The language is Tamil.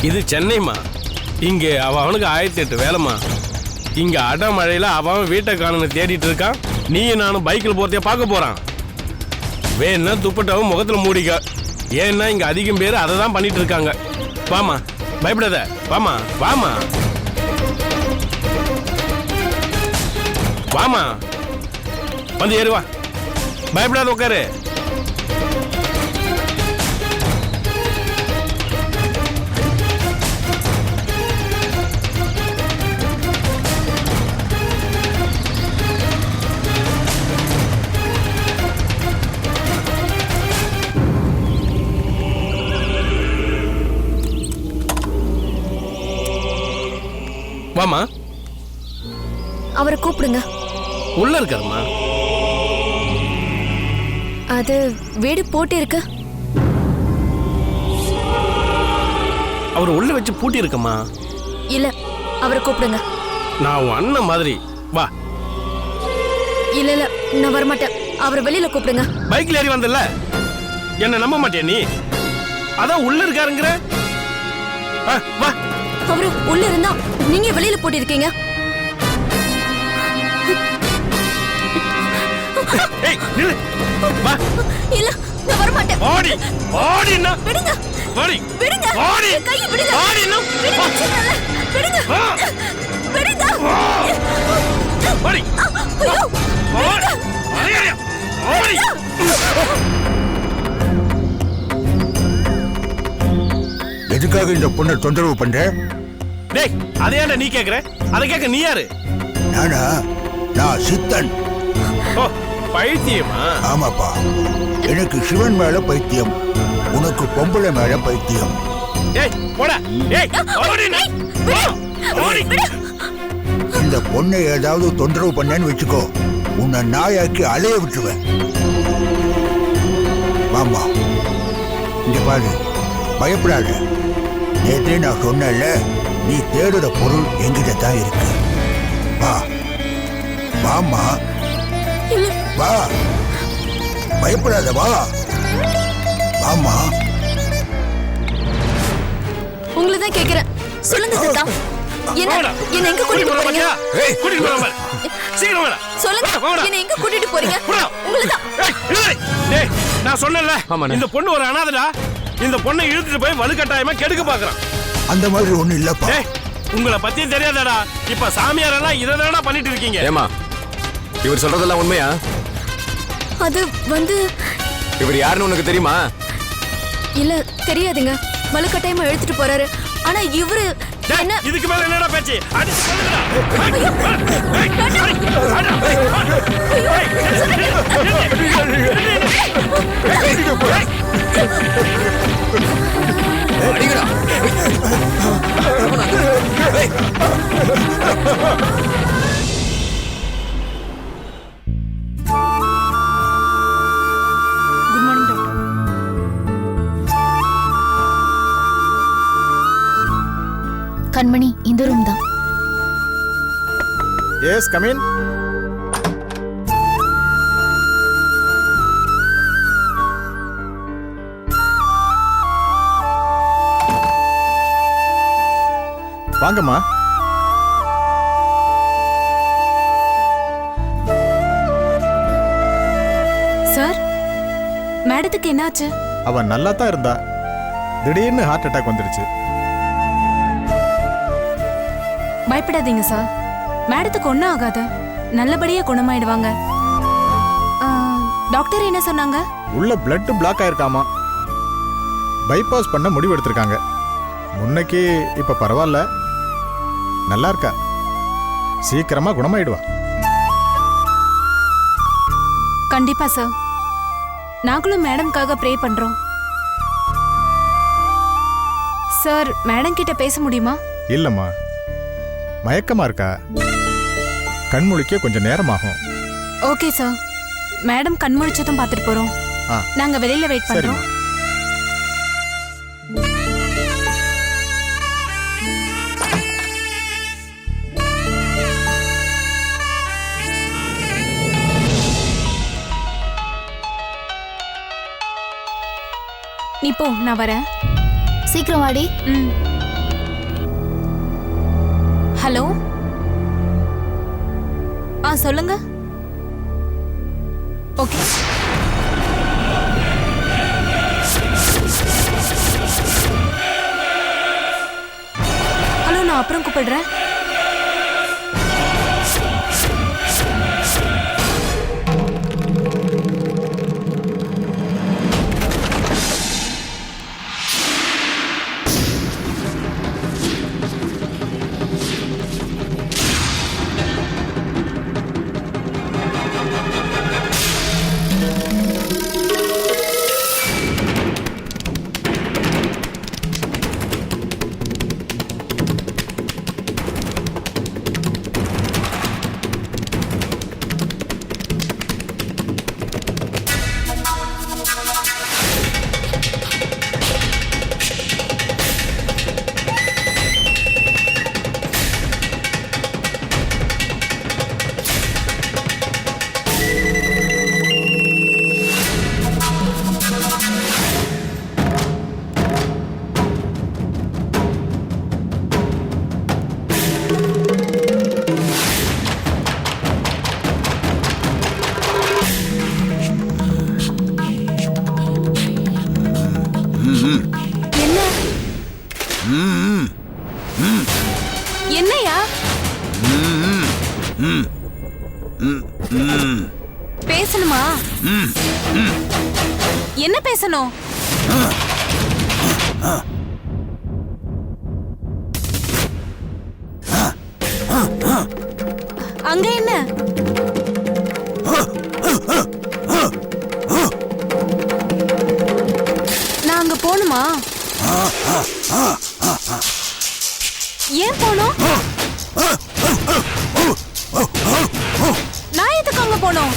இது சென்னைமா. இங்கே அவனுக்கு 1008 வேலைமா. இங்க அடமழையில அவன் வீட்டை காணுன்னு தேடிட்டு இருக்கான். நீயும் நானும் பைக்கில் போறதைய பார்க்க போறான். வேணா துப்பட்டாவும் முகத்துல மூடிக்க. ஏன்னா இங்க அதிகம் பேர் அதை தான் பண்ணிட்டு இருக்காங்க. வாமா, பயப்படாத. வாமா வாமா வாமா, வந்து ஏறுவா. பயப்படாத, உட்காரு. வாமா, அவரை கூப்பிடுங்க. உள்ள இருக்காருமா. அது வீடு போட்டு இருக்கு. அவர் உள்ள வச்சு பூட்டி இருக்கமா. இல்ல, அவரை கூப்பிடுங்க. நான் உன் அண்ணன் மாதிரி. வா. இல்ல இல்ல, நான் வரமாட்டேன். அவரை வெளியில கூப்பிடுங்க. பைக்ல ஏறி வந்தல, என்ன நம்ப மாட்டியா நீ? அதான் உள்ள இருக்காருங்கிற. வா. அவரு உள்ள இருந்தா நீங்க வெளியில போட்டு இருக்கீங்க. ஏய் நில்லு. வா. இல்ல, நான் வரமாட்டேன். ஓடி ஓடினா. விடுங்க. ஓடி. விடுங்க. ஓடி. கையை விடுங்க. ஓடினா. விடுங்க. விடுங்க. விடுங்க. ஓடி. ஐயோ. ஓடி. ஓடி. எதுக்காக இந்த பொண்ணை தொந்தரவு பண்ற? டேய், அதையாண்ட நீ கேக்குற? அதை கேட்க நீ யாரு? நானா? நான் சித்தன். ஓ, பைத்தியமா? ஆமாப்பா, எனக்கு சிவன் மேல பைத்தியம், உனக்கு பொம்பளை மேல பைத்தியம். டேய், போடா. டேய், ஓடினா. ஓடி. இந்த பொண்ணை ஏதாவது தொந்தரவு பண்ணேன்னு வச்சுக்கோ, உன்னை நாயாக்கி அலைய விட்டுருவேன். வாமா, இங்க பாரு, பயப்படாத. நேற்றே நான் சொன்னேன்ல, நீ தேடுற பொருள் எங்கிட்ட தான் இருக்கு. வா வாமா, வா. பயப்படாத, வா. வாமா. உங்களை தான் கேக்குறேன். சொல்லுங்க தாத்தா. என்ன எங்க கூட்டிட்டு போறீங்க? ஏய், கூட்டிட்டு போறேன். சீக்கிரம் வாடா. சொல்லுங்க. என்ன எங்க கூட்டிட்டு போறீங்க? உங்களை தான். டேய், நான் சொன்னேன்ல, இந்த பொண்ணு ஒரு அனாதைடா. இந்த பொண்ணை இழுத்துட்டு போய் வலுக்கட்டாயமா கெடுக்க பாக்குறான். அந்த மாதிரி ஒண்ணு இல்லப்பா. உங்களை பத்தி தெரியாதடா. இப்ப சாமியார் எல்லாம் இததானடா பண்ணிட்டு இருக்கீங்க. ஏமா, இவர் சொல்றதெல்லாம் உண்மையா? அது வந்து இவர் யாருன்னு உனக்கு தெரியுமா? இல்ல, தெரியாதுங்க. வலுக்கட்டாயமா எடுத்துட்டு போறாரு. ஆனா இவரு என்ன? இதுக்கு மேல என்னடா பேச்சு? அடிச்சு கொல்லுடா. அடிங்கடா. Good morning doctor. கண்மணி, இந்த ரூம் தான். Yes, come in. வாங்கம்மா. சார், மேடத்துக்கு என்னாச்சு? அவ நல்லா தான் இருந்தா, திடீர்னு ஹார்ட் அட்டாக் வந்துருச்சு. பயப்படாதீங்க சார், மேடத்துக்கு ஒன்றும் ஆகாது. நல்லபடியா குணமாயிடுவாங்க. டாக்டர் என்ன சொன்னாங்க? உள்ள பிளட் பிளாக் ஆயிருக்காமா. பைபாஸ் பண்ண முடிவு எடுத்திருக்காங்க. முன்னைக்கு இப்ப பரவாயில்ல, நல்லா இருக்கா. சீக்கிரமா குணமாயிடுவா. கண்டிப்பா சார், நாங்களும் மேடம்காக ப்ரே பண்றோம். சார், மேடம் கிட்ட பேச முடியுமா? இல்லம்மா, மயக்கமா இருக்கா. கண்முழிக்க கொஞ்சம் நேரமாகும். ஓகே சார், மேடம் கண்முழிச்சதும் பார்த்துட்டு போறோம். நாங்க வெளியில வெயிட் பண்றோம். நீ போ, நான் வரேன். சீக்கிரம் வாடி. ஹலோ சொல்லுங்க. ஓகே. ஹலோ, நான் அப்புறம் கூப்பிடுறேன். என்னையா பேசணுமா? என்ன பேசணும்? அங்க என்ன? நான் அங்க போணுமா? ஏன் போனோம்? நான் எதுக்கு அங்க போனோம்?